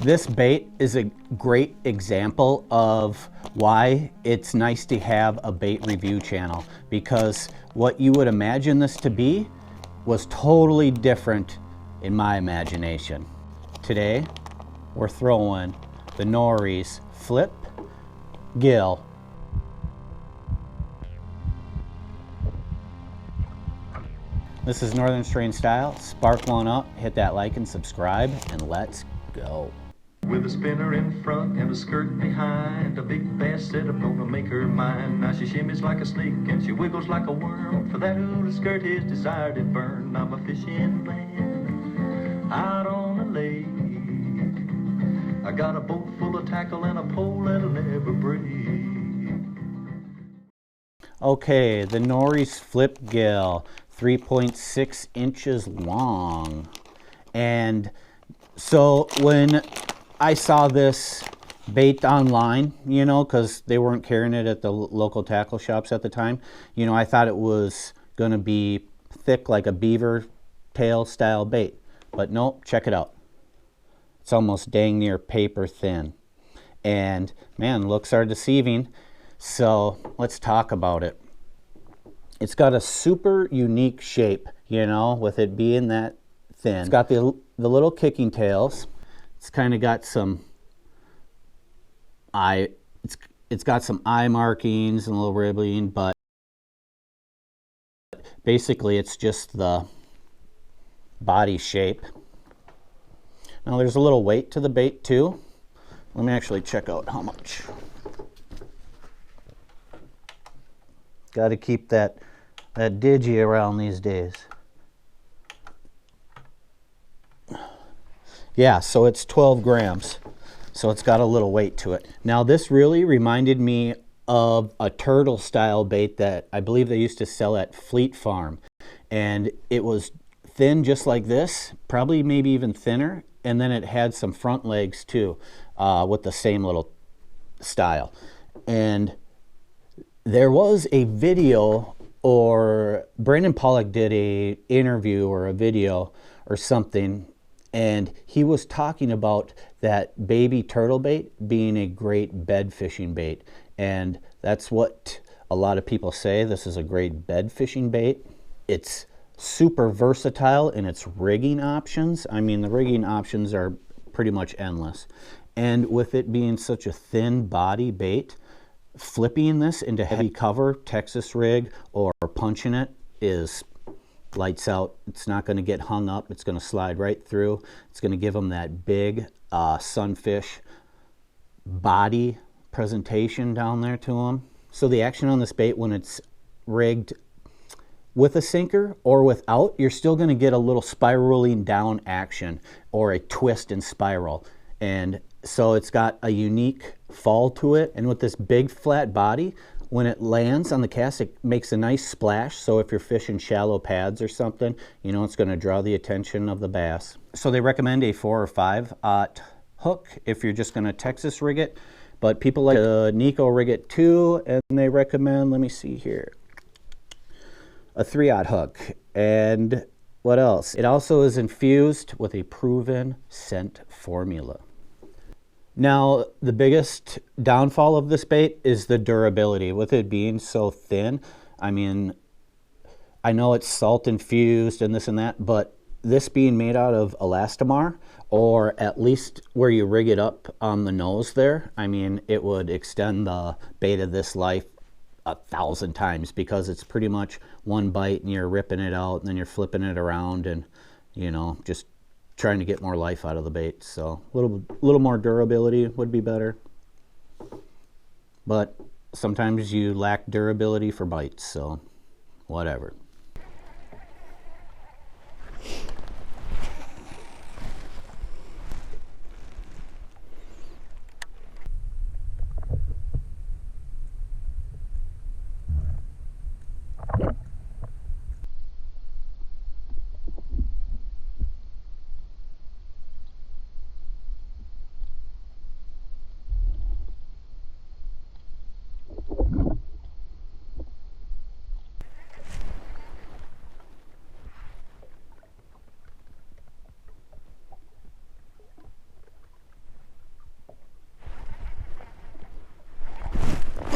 This bait is a great example of why it's nice to have a bait review channel, because what you would imagine this to be was totally different in my imagination. Today, we're throwing the Nories Flip Gill. This is Northern Strain Style. Spark one up, hit that like and subscribe, and let's go. With a spinner in front and a skirt behind, a big bass setup gonna make her mine. Now she shimmies like a snake and she wiggles like a worm. For that old skirt his desire did burn. I'm a fishing man out on the lake. I got a boat full of tackle and a pole that'll never break. Okay, the Nories Flip Gill, 3.6 inches long. And so when I saw this bait online, you know, because they weren't carrying it at the local tackle shops at the time, you know, I thought it was going to be thick like a beaver tail style bait. But nope, check it out. It's almost dang near paper thin. And man, looks are deceiving. So let's talk about it. It's got a super unique shape, you know, with it being that thin. It's got the little kicking tails. It's kind of got some eye, it's got some eye markings and a little ribbing, but basically it's just the body shape. Now there's a little weight to the bait too. Let me actually check out how much. Got to keep that digi around these days. Yeah, so it's 12 grams. So it's got a little weight to it. Now this really reminded me of a turtle style bait that I believe they used to sell at Fleet Farm. And it was thin just like this, probably maybe even thinner. And then it had some front legs too, with the same little style. And there was a video, or Brandon Pollock did a interview or a video or something, and he was talking about that baby turtle bait being a great bed fishing bait. And that's what a lot of people say. This is a great bed fishing bait. It's super versatile in its rigging options. I mean, the rigging options are pretty much endless. And with it being such a thin body bait, flipping this into heavy cover, Texas rig, or punching it is lights out. It's not going to get hung up. It's going to slide right through. It's going to give them that big sunfish body presentation down there to them. So the action on this bait, when it's rigged with a sinker or without, you're still going to get a little spiraling down action or a twist and spiral. And so it's got a unique fall to it. And with this big flat body, when it lands on the cast, it makes a nice splash. So if you're fishing shallow pads or something, you know, it's going to draw the attention of the bass. So they recommend a 4 or 5/0 hook if you're just going to Texas rig it. But people like to Nico rig it too, and they recommend, let me see here, a 3/0 hook. And what else? It also is infused with a proven scent formula. Now, the biggest downfall of this bait is the durability. With it being so thin, I mean, I know it's salt infused and this and that, but this being made out of elastomer, or at least where you rig it up on the nose there, I mean, it would extend the bait of this life 1,000 times, because it's pretty much one bite and you're ripping it out and then you're flipping it around and, you know, just trying to get more life out of the bait. So a little more durability would be better, but sometimes you lack durability for bites, so whatever.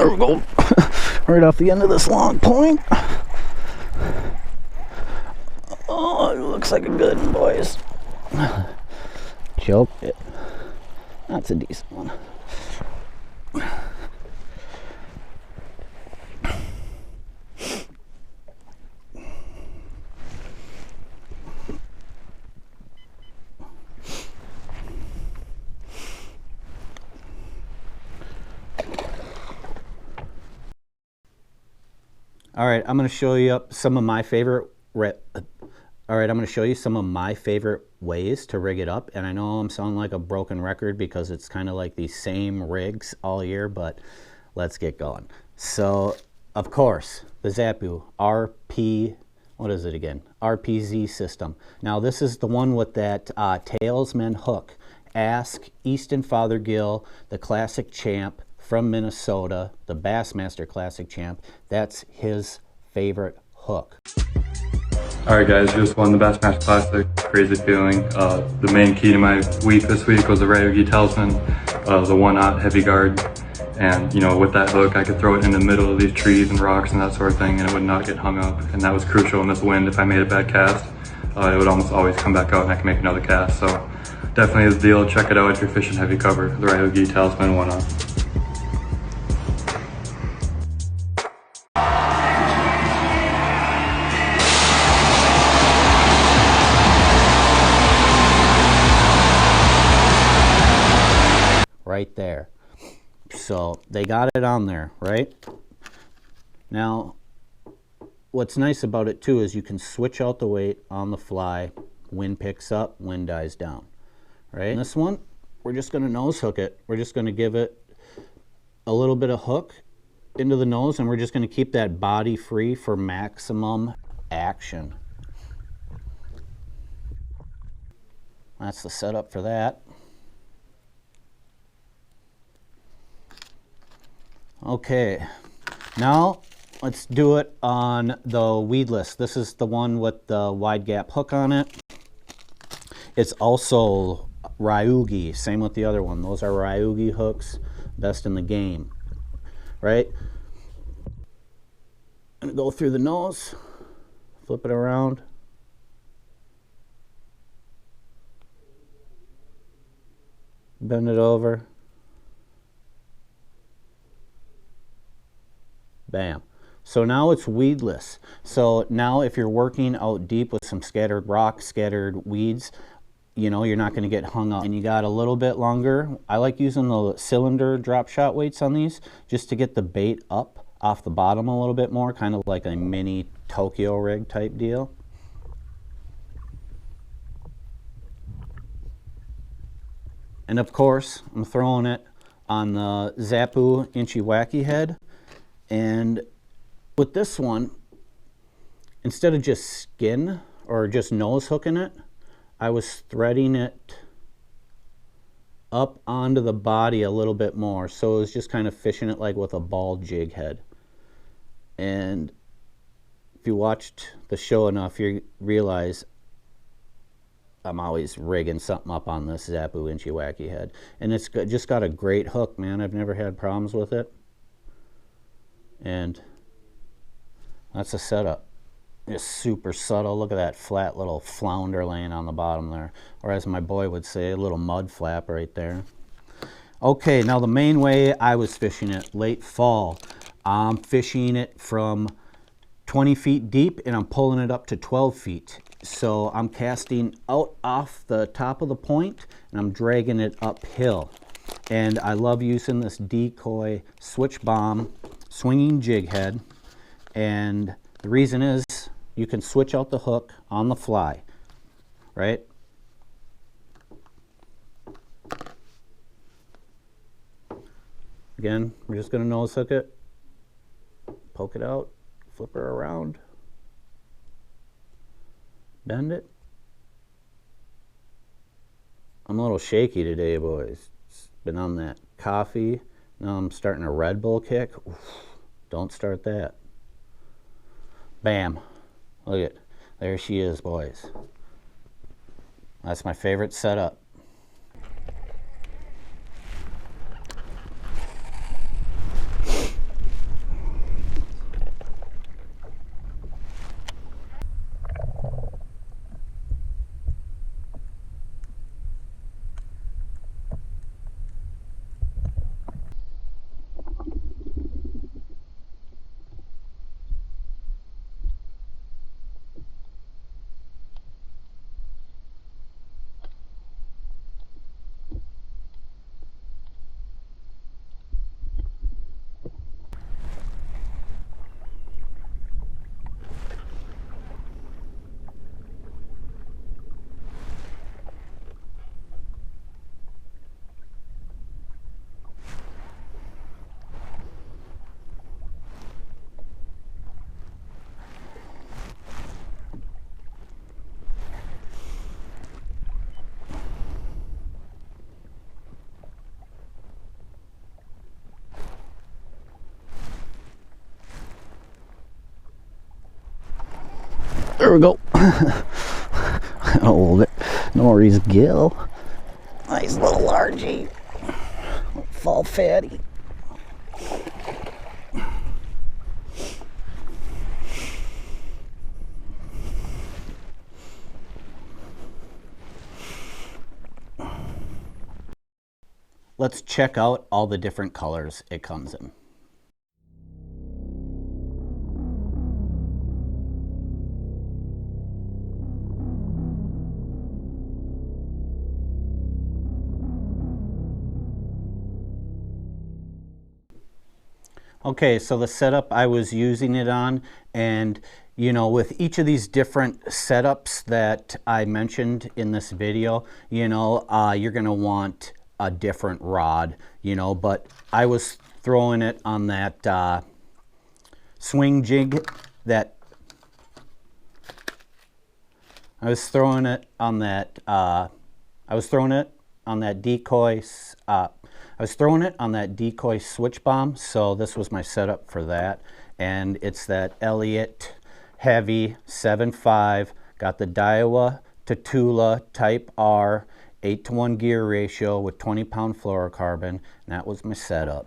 There we go. Right off the end of this long point. Oh, it looks like a good one, boys. Choked it. That's a decent one. All right, I'm going to show you some of my favorite. I'm going to show you some of my favorite ways to rig it up, and I know I'm sounding like a broken record because it's kind of like the same rigs all year, but let's get going. So, of course, the ZAPPU what is it again? RPZ system. Now, this is the one with that tailsman hook. Ask Easton Father Gill, the classic champ from Minnesota, the Bassmaster Classic champ. That's his favorite hook. Alright guys, just won the Bassmaster Classic. Crazy feeling. The main key to my week this week was the Ryugi Talisman, the 1/0 heavy guard. And you know, with that hook I could throw it in the middle of these trees and rocks and that sort of thing and it would not get hung up. And that was crucial in this wind. If I made a bad cast, it would almost always come back out and I could make another cast. So definitely the deal. Check it out if you're fishing heavy cover. The Ryugi Talisman 1/0. Right there. So they got it on there, right? Now, what's nice about it too is you can switch out the weight on the fly. Wind picks up, wind dies down, right? And this one, we're just going to nose hook it. We're just going to give it a little bit of hook into the nose, and we're just going to keep that body free for maximum action. That's the setup for that. Okay, now let's do it on the weedless. This is the one with the wide gap hook on it. It's also Ryugi, same with the other one. Those are Ryugi hooks, best in the game, right? I'm gonna go through the nose, flip it around. Bend it over. Bam. So now it's weedless. So now if you're working out deep with some scattered rocks, scattered weeds, you know, you're not going to get hung up. And you got a little bit longer. I like using the cylinder drop shot weights on these just to get the bait up off the bottom a little bit more, kind of like a mini Tokyo rig type deal. And of course, I'm throwing it on the ZAPPU INCHY Wacky head. And with this one, instead of just skin or just nose hooking it, I was threading it up onto the body a little bit more. So it was just kind of fishing it like with a ball jig head. And if you watched the show enough, you realize I'm always rigging something up on this ZAPPU INCHY Wacky head. And it's just got a great hook, man. I've never had problems with it. And that's a setup. It's super subtle. Look at that flat little flounder laying on the bottom there, or as my boy would say, a little mud flap right there. Okay, now the main way I was fishing it late fall, I'm fishing it from 20 feet deep and I'm pulling it up to 12 feet. So I'm casting out off the top of the point and I'm dragging it uphill. And I love using this decoy switch bomb swinging jig head, and the reason is you can switch out the hook on the fly, right? Again, we're just going to nose hook it, poke it out, flip her around, bend it. I'm a little shaky today, boys. It's been on that coffee. Now I'm starting a Red Bull kick. Oof, don't start that. Bam. Look at, there she is, boys. That's my favorite setup. There we go. Hold it. Nories Gill. Nice little largie. Fall fatty. Let's check out all the different colors it comes in. Okay, so the setup I was using it on, and you know, with each of these different setups that I mentioned in this video, you know, you're gonna want a different rod, you know, but I was throwing it on that swing jig that I was throwing it on that decoy switch bomb. So this was my setup for that, and it's that Elliott Heavy 7.5, got the Daiwa Tatula Type R 8-to-1 gear ratio with 20-pound fluorocarbon, and that was my setup.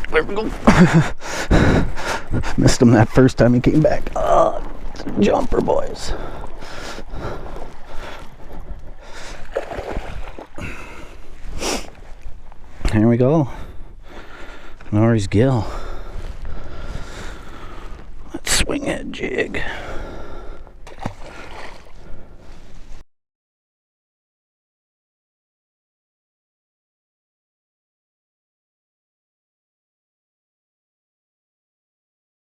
There we go. Missed him that first time he came back. Jumper, boys. Here we go. Nories Gill. Let's swing that jig.